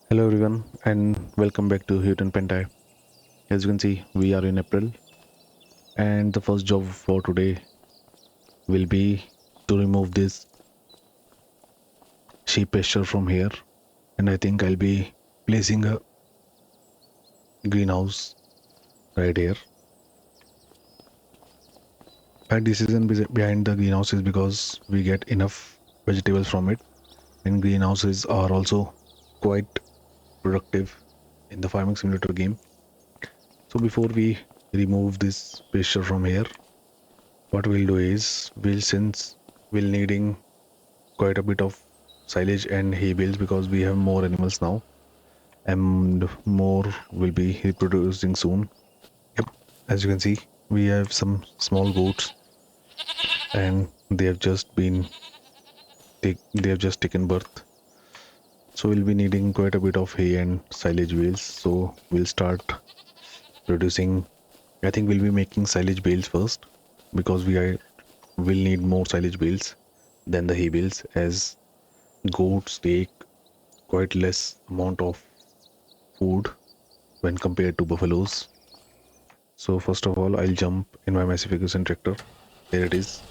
Hello everyone and welcome back to Hutan Pantai. As you can see, we are in April and the first job for today will be to remove this sheep pasture from here, and I think I'll be placing a greenhouse right here. And the reason behind the greenhouse is because we get enough vegetables from it, and greenhouses are also quite productive in the farming simulator game. So before we remove this pasture from here, what we'll do is since we'll needing quite a bit of silage and hay bales because we have more animals now and more will be reproducing soon. Yep, as you can see, we have some small goats and they have just taken birth. So we'll be needing quite a bit of hay and silage bales. So we'll start producing. I think we'll be making silage bales first because will need more silage bales than the hay bales, as goats take quite less amount of food when compared to buffaloes. So first of all, I'll jump in my massive Ferguson tractor. There it is.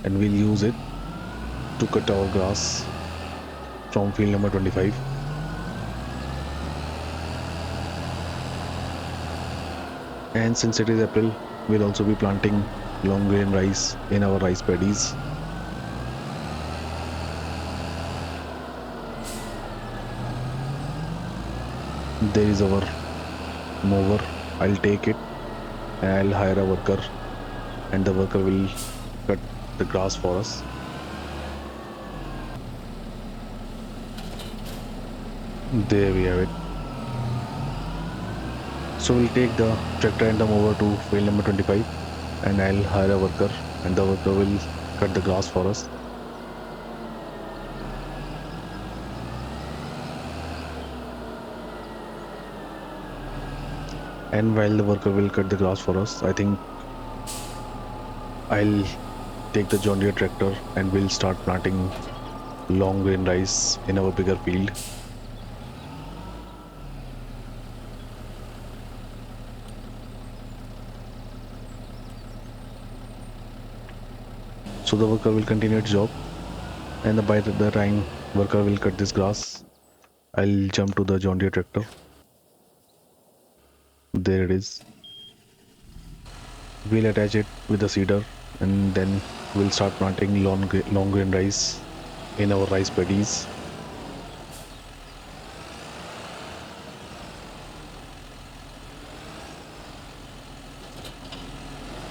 And we'll use it to cut our grass from field number 25. And since it is April, we'll also be planting long grain rice in our rice paddies. There is our mower. I'll take it and I'll hire a worker, and the worker will cut the grass for us. There we have it. So we'll take the tractor and the mower to field number 25, and I'll hire a worker, and the worker will cut the grass for us. And while the worker will cut the grass for us, I think I'll take the John Deere tractor and we'll start planting long grain rice in our bigger field. So the worker will continue its job, and by the time worker will cut this grass, I'll jump to the John Deere tractor. There it is. We'll attach it with the seeder, and then we'll start planting long grain rice in our rice paddies.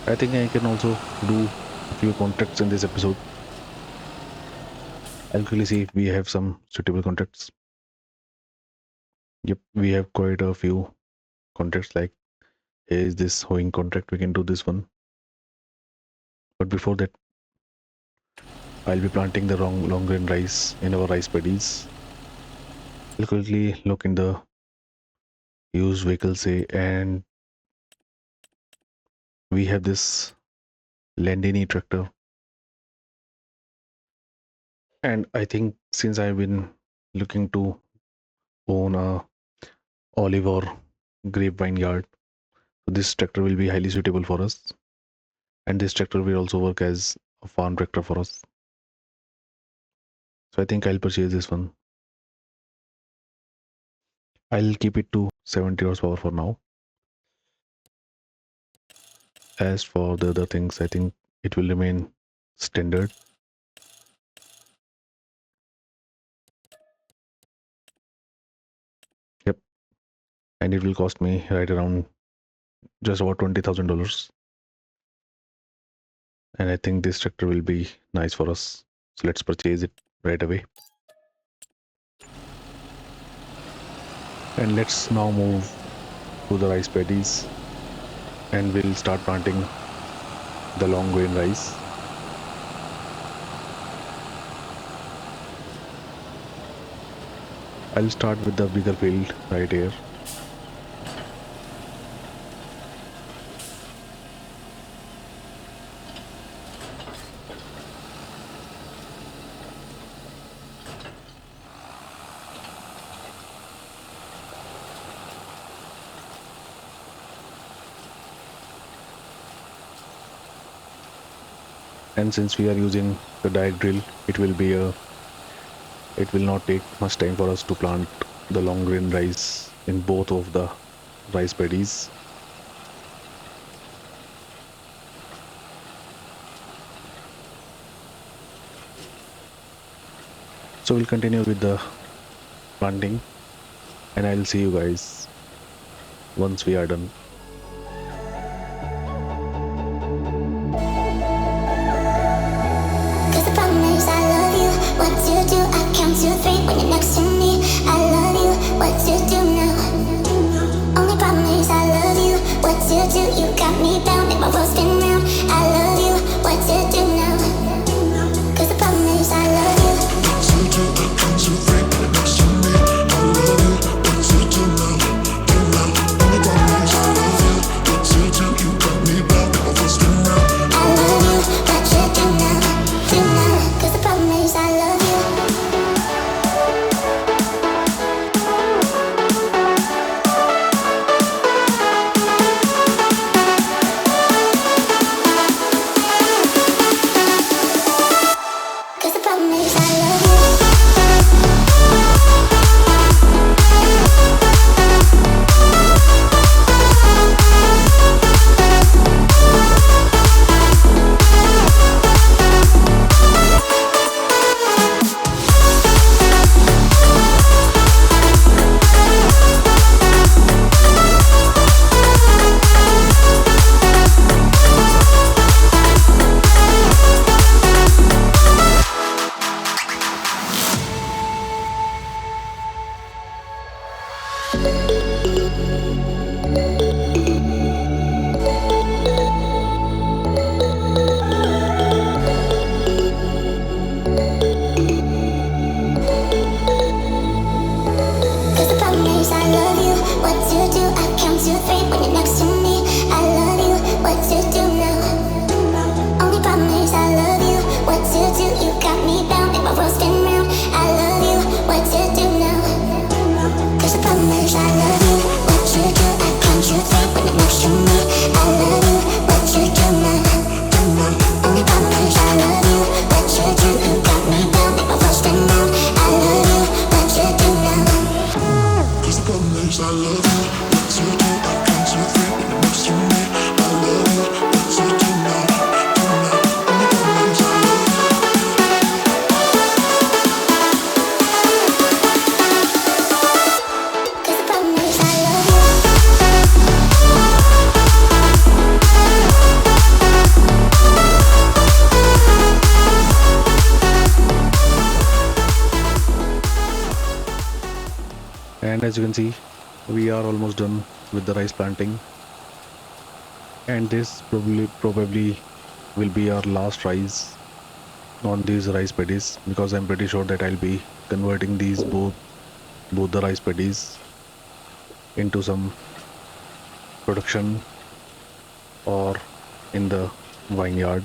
I think I can also do a few contracts in this episode. I'll quickly see if we have some suitable contracts. Yep, we have quite a few contracts. Like, here is this hoeing contract. We can do this one. But before that, I'll be planting the long grain rice in our rice paddies. I'll quickly look in the used vehicle say, and we have this Landini tractor. And I think since I've been looking to own a olive or grapevine yard, so this tractor will be highly suitable for us. And this tractor will also work as a farm tractor for us. So I think I'll purchase this one. I'll keep it to 70 horsepower for now. As for the other things, I think it will remain standard. Yep. And it will cost me right around just about $20,000. And I think this tractor will be nice for us. So let's purchase it right away. And let's now move to the rice paddies, and we'll start planting the long grain rice. I'll start with the bigger field right here. And since we are using the direct drill, it will not take much time for us to plant the long grain rice in both of the rice paddies. So we'll continue with the planting, and I'll see you guys once we are done. Cause the problem is I love you. What to do? I count to three when you're next to me. I love you. What to do now? Only problem is I love you. What to do? You got me down, make my world spin round. I love you. What to do now? Cause the problem is I love you. What to do? I count to three when you're next to me. I love you. What to do now? Do now. Only problem is I love you. What to do? You got me down, make my world spin round. I love you. What you do now? Do now. Cause the problem is I love you. Cause the problem is I love you. Cause the problem is I love you. What to do? I count to three when you're next to me. I love you. What to do now? Only problem is I love you. What to do? You got me bound, make my world spin round. I love you. What to do now? Cause the problem is I love you. What to do? I count to three when you're next to me. I love you. What to do now? Only problem is I love you. What to do? You got me bound, make my world spin round. I love you. What to do now? Cause the problem is I love you. What to do? I count to three when you're next to me. I love you. What to do now? Do now. Only problem is I love you. Cause the problem is I love you. And as you can see, we are almost done with the rice planting, and this probably will be our last rice on these rice paddies, because I'm pretty sure that I'll be converting these both the rice paddies into some production or in the vineyard.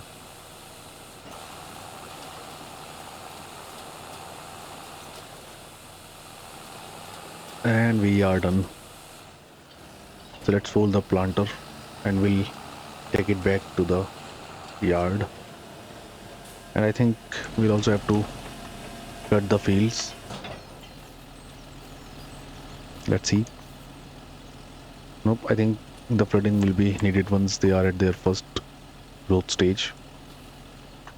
And we are done. So let's fold the planter and we'll take it back to the yard. And I think we'll also have to cut the fields. Let's see. Nope, I think the flooding will be needed once they are at their first growth stage.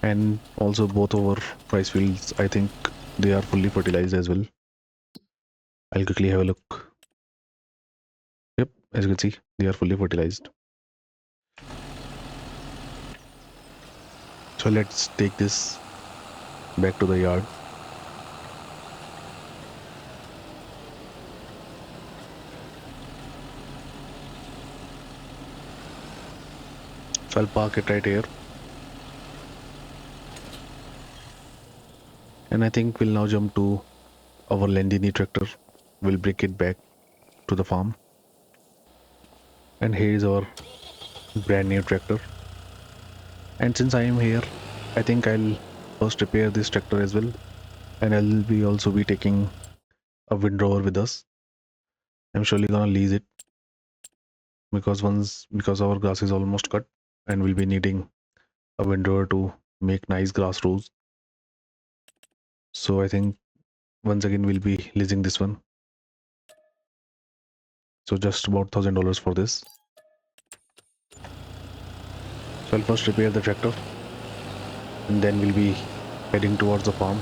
And also both of our rice fields, I think they are fully fertilized as well. I'll quickly have a look. Yep, as you can see, they are fully fertilized. So let's take this back to the yard. So I'll park it right here. And I think we'll now jump to our Landini tractor. We'll bring it back to the farm. And here is our brand new tractor. And since I am here, I think I'll first repair this tractor as well. And I'll be also be taking a windrower with us. I'm surely gonna lease it because our grass is almost cut and we'll be needing a windrower to make nice grass rows. So I think once again we'll be leasing this one. So just about $1,000 for this. So I'll first repair the tractor and then we'll be heading towards the farm.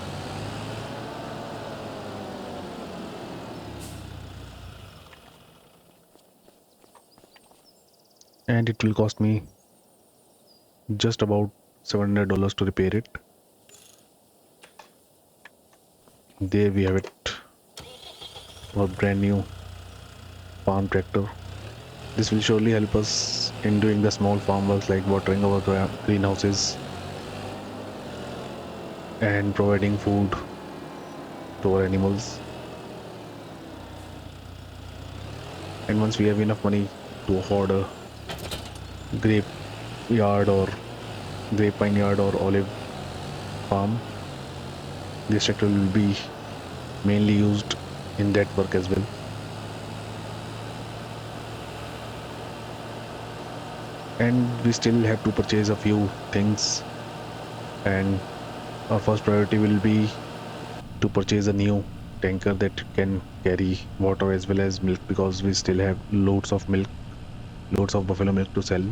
And it will cost me just about $700 to repair it. There we have it, our brand new farm tractor. This will surely help us in doing the small farm works like watering our greenhouses and providing food to our animals. And once we have enough money to afford a grape yard or grapevine yard or olive farm, this tractor will be mainly used in that work as well. And we still have to purchase a few things, and our first priority will be to purchase a new tanker that can carry water as well as milk, because we still have loads of milk, loads of buffalo milk to sell.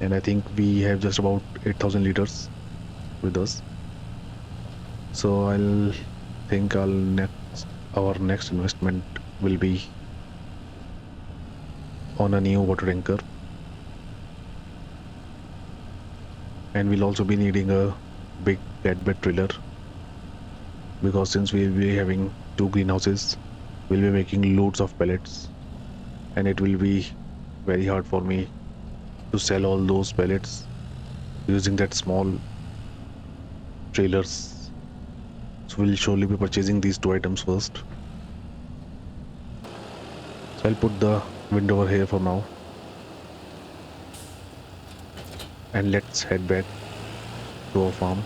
And I think we have just about 8,000 liters with us. So I'll think our next investment will be on a new water tanker. And we'll also be needing a big flatbed trailer, because since we'll be having two greenhouses, we'll be making loads of pellets, and it will be very hard for me to sell all those pellets using that small trailers. So we'll surely be purchasing these two items first. So I'll put the window over here for now, and let's head back to our farm.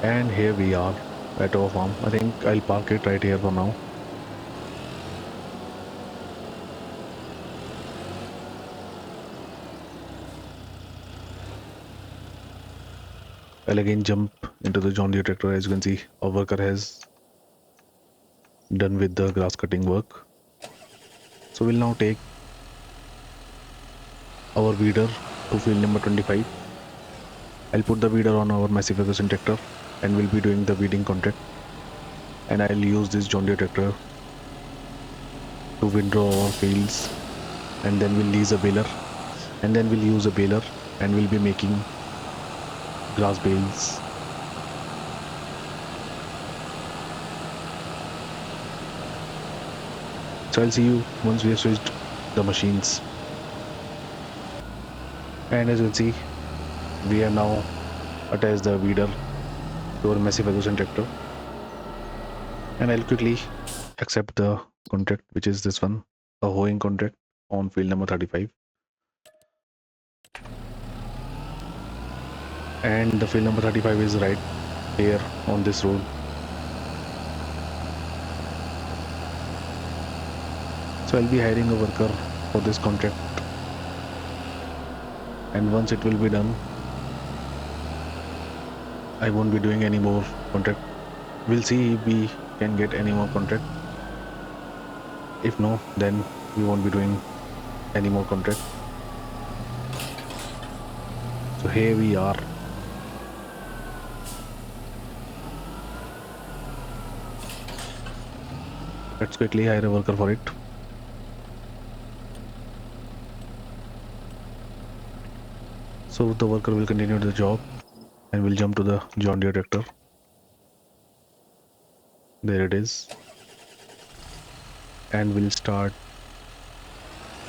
And here we are at our farm. I think I'll park it right here for now. I'll again jump into the John Deere tractor. As you can see, our worker has done with the grass cutting work. So we'll now take our weeder to field number 25. I'll put the weeder on our massive Ferguson tractor and we'll be doing the weeding contract. And I'll use this John Deere tractor to windrow our fields, and then we'll lease a baler, and then we'll use a baler and we'll be making grass bales. So I'll see you once we have switched the machines. And as you can see, we have now attached the weeder to our massive Ferguson tractor. And I'll quickly accept the contract, which is this one, a hoeing contract on field number 35. And the field number 35 is right here on this road. So I'll be hiring a worker for this contract, and once it will be done, I won't be doing any more contract. We'll see if we can get any more contract. If no, then we won't be doing any more contract. So here we are. Let's quickly hire a worker for it. So the worker will continue the job, and we'll jump to the John Deere tractor. There it is. And we'll start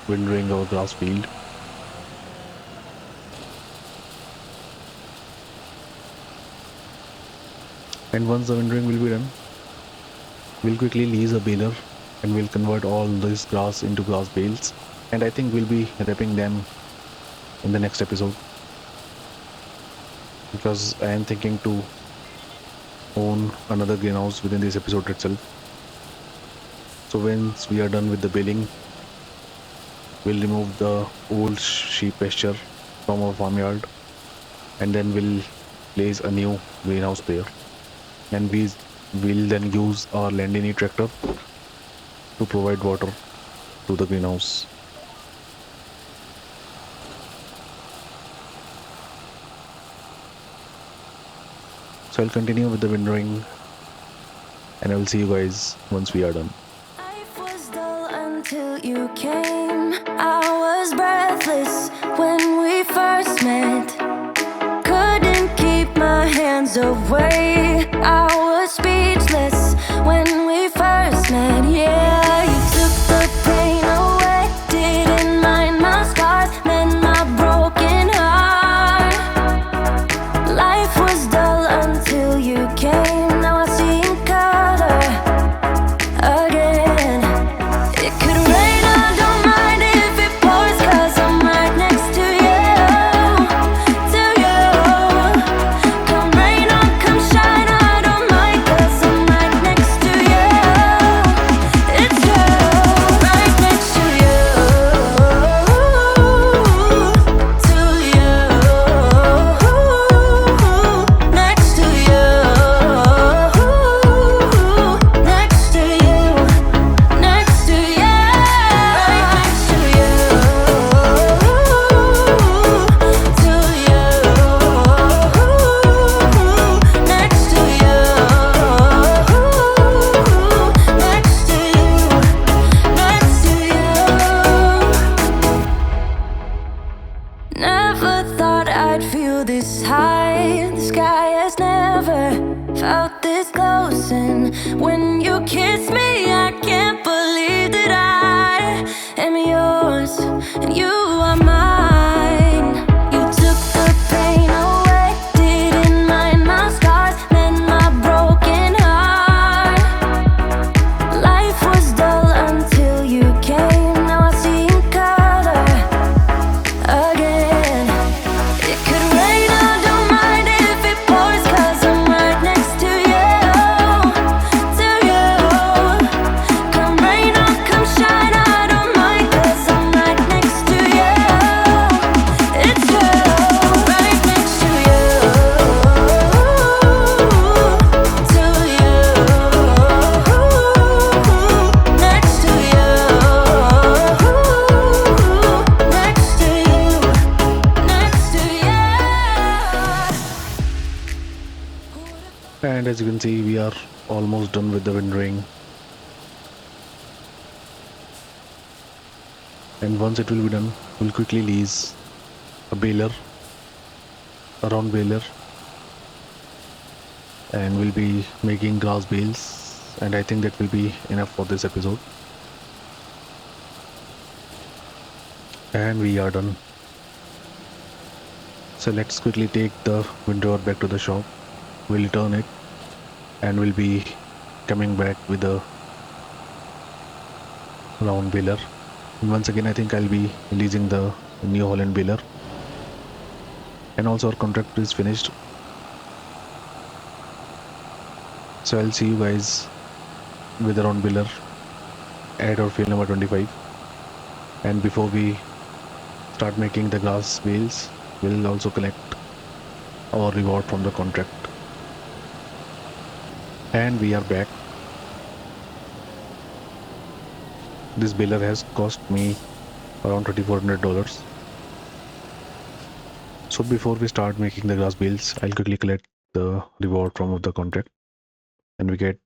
windrowing our grass field. And once the windrowing will be done, we'll quickly lease a baler and we'll convert all this grass into grass bales. And I think we'll be wrapping them in the next episode, because I am thinking to own another greenhouse within this episode itself. So once we are done with the baling, we'll remove the old sheep pasture from our farmyard, and then we'll place a new greenhouse there. And we will then use our Landini tractor to provide water to the greenhouse. So I'll continue with the windrowing, and I will see you guys once we are done. Life was dull until you came. I was breathless when we first met. Couldn't keep my hands away. I was speechless when we first met. Yeah, you took the pain away. Didn't mind my scars, mend my broken heart. Life was dull until you came. Now I see in color again. It could rain, I don't mind if it pours, 'cause I'm right next to you, to you. Come rain or come shine, I don't mind, 'cause I'm right next to you. It's you, right next to you, to you, next to you, next to you. Next to you, right next to you, to you, next to you, next to you, next to you. Never thought I'd feel this high. The sky has never felt this close, and when you kiss me, I can't believe that I am yours and you are mine. You took the pain away, didn't mind my scars, mend my broken heart. Life was dull until you came. Now I see in color again. It could rain, I don't mind if it pours, 'cause I'm right next to you, to you. Come rain or come shine, I don't mind, 'cause I'm right next to you. It's you, right next to you, to you, next to you, next to you, next to you. And as you can see, we are almost done with the windrowing. And once it will be done, we'll quickly lease a baler, a round baler, and we'll be making grass bales. And I think that will be enough for this episode. And we are done. So let's quickly take the windrower back to the shop. We'll return it, and we'll be coming back with a round baler. And once again, I think I'll be leasing the New Holland baler. And also our contract is finished. So I'll see you guys with the round baler at our field number 25. And before we start making the grass bales, we'll also collect our reward from the contract. And we are back. This baler has cost me around $3,400. So before we start making the grass bales, I'll quickly collect the reward from the contract, and we get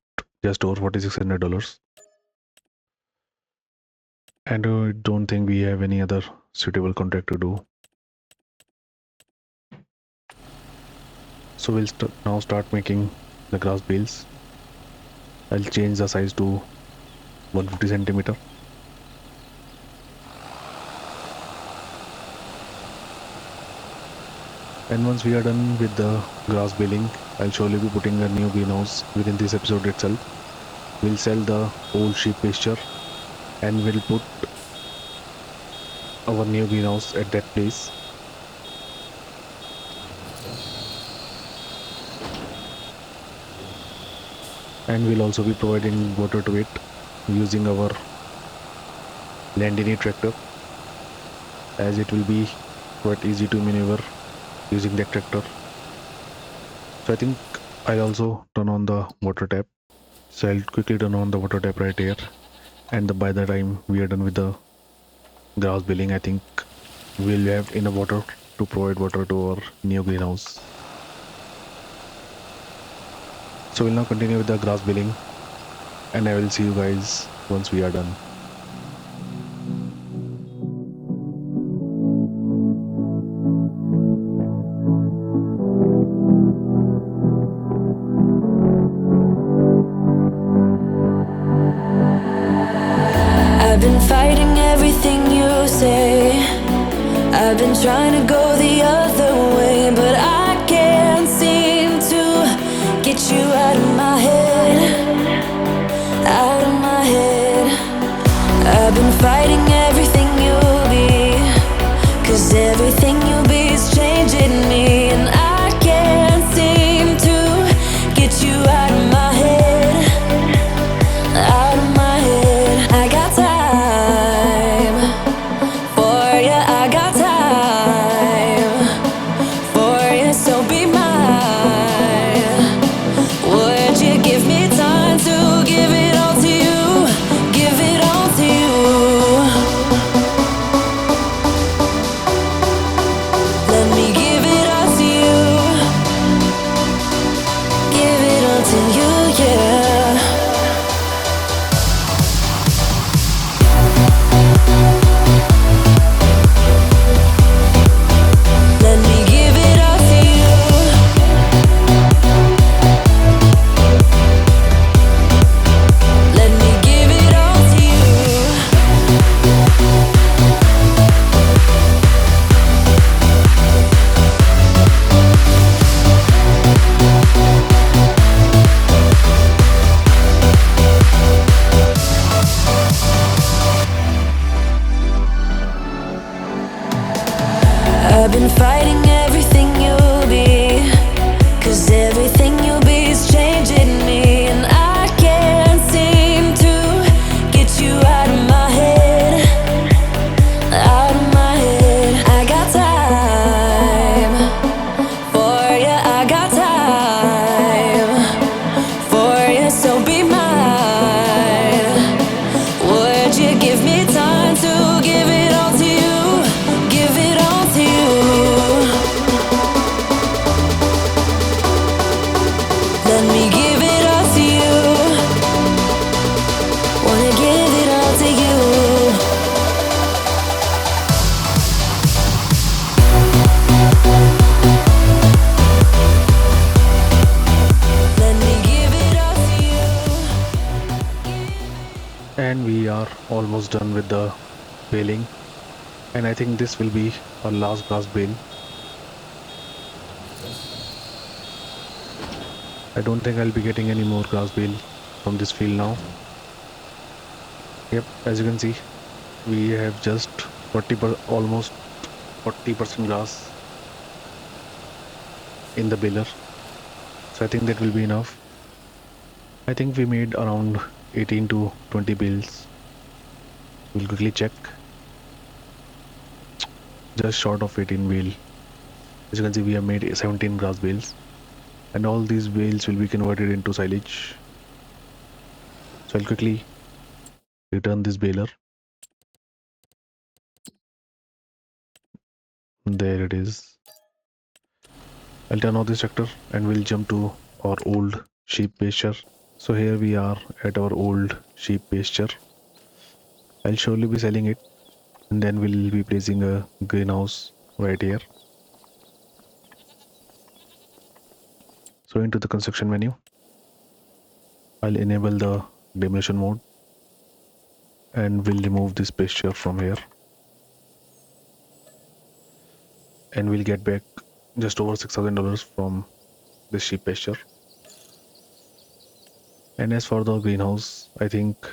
just over $4,600. And I don't think we have any other suitable contract to do. So we'll now start making the grass bales. I'll change the size to 150 centimeter. And once we are done with the grass baling, I'll surely be putting a new greenhouse within this episode itself. We'll sell the old sheep pasture, and we'll put our new greenhouse at that place. And we'll also be providing water to it. using our Landini tractor, as it will be quite easy to maneuver using that tractor. So I think I'll also turn on the water tap. So I'll quickly turn on the water tap right here. And by the time we are done with the grass billing, I think we'll have enough water to provide water to our new greenhouse. So we'll now continue with the grass billing, and I will see you guys once we are done. I've been fighting everything you say. I've been trying to go the other way, but I can't seem to get you out of my head, out of my head. I've been fighting everything you'll be, 'cause everything you'll be is changing me, and I can't seem to get you out of my head, out of my head. I got time for you, I got time for you, so be mine. Would you give me time to give it all to you, give it all to you? Let me give it all to you, give it all to you, yeah. Let me give it all to you. Let me give it all to you. I've been fighting everything you'll be, 'cause everything you'll be is changing me, and I can't seem to get you out of my head, out of my head. I got time for you, I got time for you, so be mine. Would you give me time to give it all to you, give it all to you? Let me give it all to you. Wanna give it all to you. Let me give it all to you. And we are almost done with the baling. And I think this will be our last grass bale. I don't think I'll be getting any more grass bale from this field now. Yep, as you can see, we have just almost 40% grass in the baler. So I think that will be enough. I think we made around 18 to 20 bales. We'll quickly check. Just short of 18 bale. As you can see, we have made 17 grass bales, and all these bales will be converted into silage. So I'll quickly return this baler. There it is. I'll turn off this tractor and we'll jump to our old sheep pasture. So here we are at our old sheep pasture. I'll surely be selling it, and then we'll be placing a greenhouse right here. So into the construction menu, I'll enable the demolition mode and we'll remove this pasture from here, and we'll get back just over $6,000 from this sheep pasture. And as for the greenhouse, I think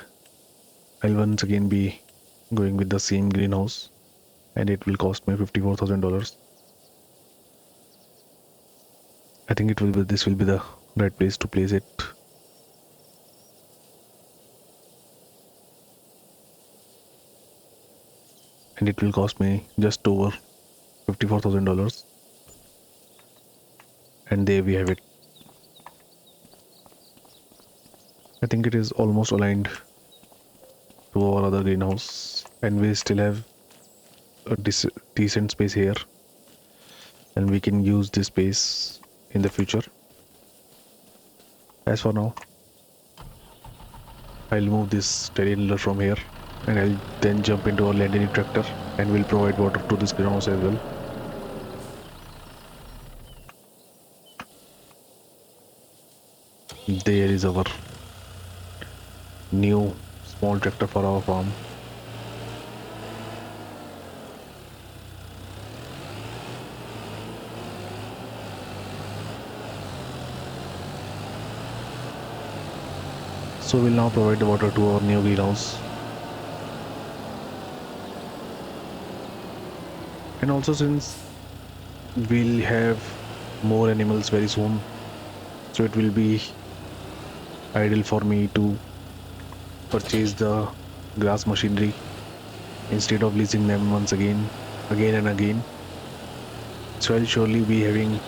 I'll once again be going with the same greenhouse, and it will cost me $54,000. I think this will be the right place to place it. and it will cost me just over $54,000. And there we have it. I think it is almost aligned to our other greenhouse, and we still have a decent space here, and we can use this space in the future. As for now, I'll move this telehandler from here, and I'll then jump into our landing tractor, and we'll provide water to this greenhouse as well. There is our new small tractor for our farm. So we'll now provide the water to our new greenhouse. And also, since we'll have more animals very soon, so it will be ideal for me to purchase the grass machinery instead of leasing them once again and again. So I'll surely be having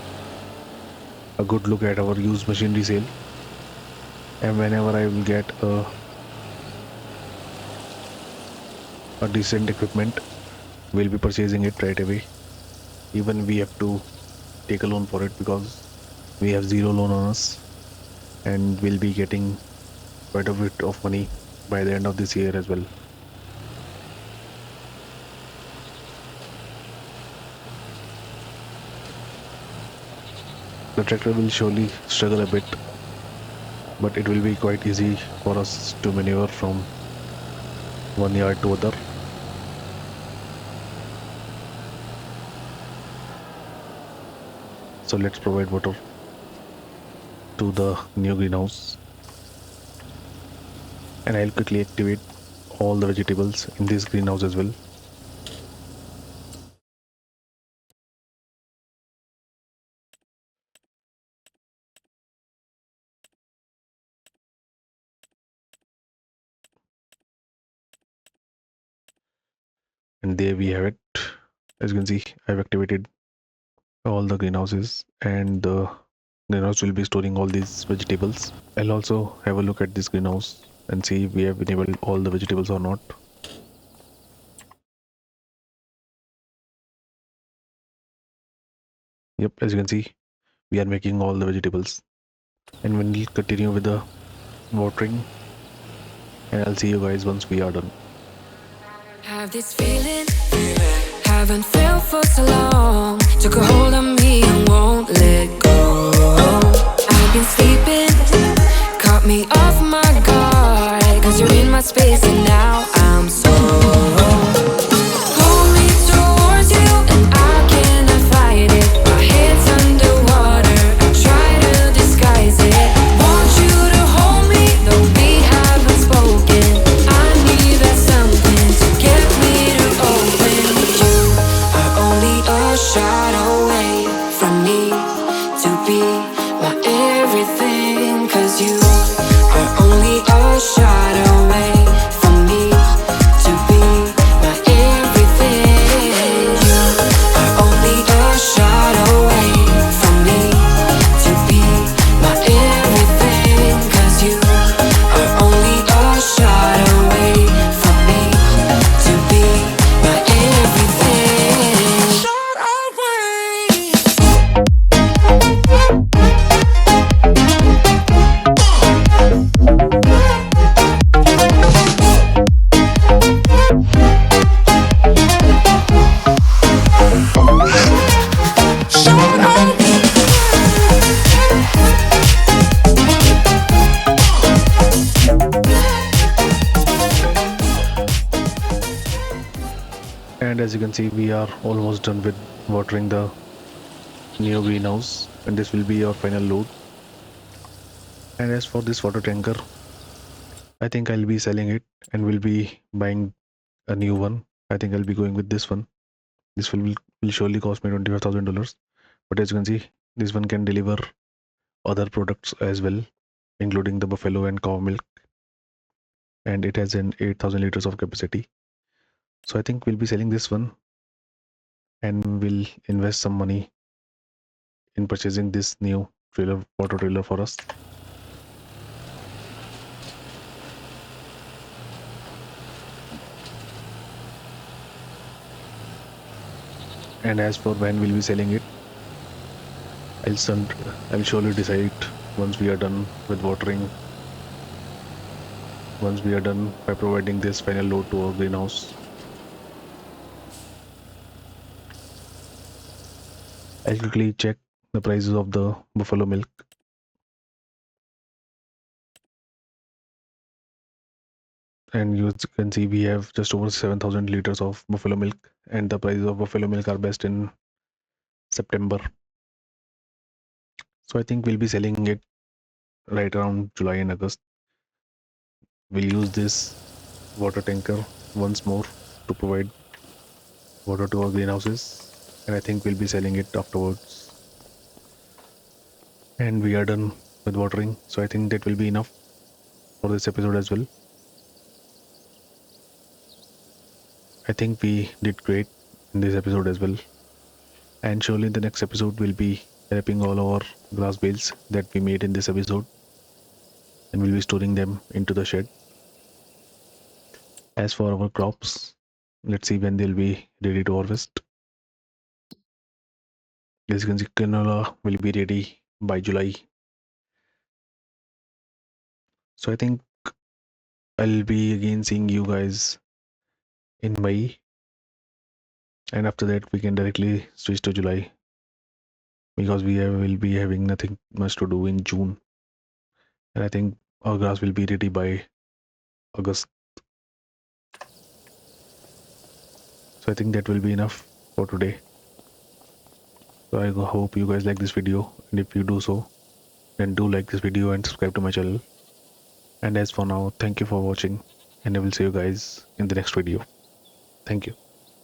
a good look at our used machinery sale, and whenever I will get a decent equipment, we'll be purchasing it right away. Even we have to take a loan for it because we have zero loan on us, and we'll be getting quite a bit of money by the end of this year as well. The tractor will surely struggle a bit, but it will be quite easy for us to maneuver from one yard to other. So let's provide water to the new greenhouse, and I'll quickly activate all the vegetables in this greenhouse as well. And there we have it. As you can see, I've activated all the greenhouses, and the greenhouse will be storing all these vegetables. I'll also have a look at this greenhouse and see if we have enabled all the vegetables or not. Yep, as you can see, we are making all the vegetables, and we'll continue with the watering, and I'll see you guys once we are done. Have this feeling, haven't felt for so long. Took a hold of me and won't let go. I've been sleeping, caught me off my guard. Cause you're in my space and now I'm so pull me towards you and I cannot fight it. My head's underwater, I try to disguise it. Want you to hold me, though we haven't spoken. I need that something to get me to open. You are only a shot away from me to be my everything. Cause you are only a shot away from me to be my everything. You are only a shot away from me to be my everything. Cause you are only a shot away from me to be my everything. Shot away. And as you can see, we are almost done with watering the new greenhouse, and this will be our final load. And as for this water tanker, I think I'll be selling it and will be buying a new one. I think I'll be going with this one. This will surely cost me $25,000. But as you can see, this one can deliver other products as well, including the buffalo and cow milk, and it has an 8,000 liters of capacity. So I think we'll be selling this one and we'll invest some money in purchasing this new water trailer for us. And as for when we'll be selling it, I'll surely decide once we are done with watering, once we are done by providing this final load to our greenhouse. I'll quickly check the prices of the buffalo milk. And you can see we have just over 7,000 liters of buffalo milk, and the prices of buffalo milk are best in September. So I think we'll be selling it right around July and August. We'll use this water tanker once more to provide water to our greenhouses, and I think we'll be selling it afterwards. And we are done with watering, so I think that will be enough for this episode as well. I think we did great in this episode as well, and surely the next episode will be wrapping all our grass bales that we made in this episode, and we'll be storing them into the shed. As for our crops, let's see when they'll be ready to harvest. As you can see, canola will be ready by July. So I think I'll be again seeing you guys in May, and after that we can directly switch to July because will be having nothing much to do in June, and I think our grass will be ready by August. So I think that will be enough for today. So I hope you guys like this video, and if you do so, then do like this video and subscribe to my channel. And as for now, thank you for watching, and I will see you guys in the next video. Thank you.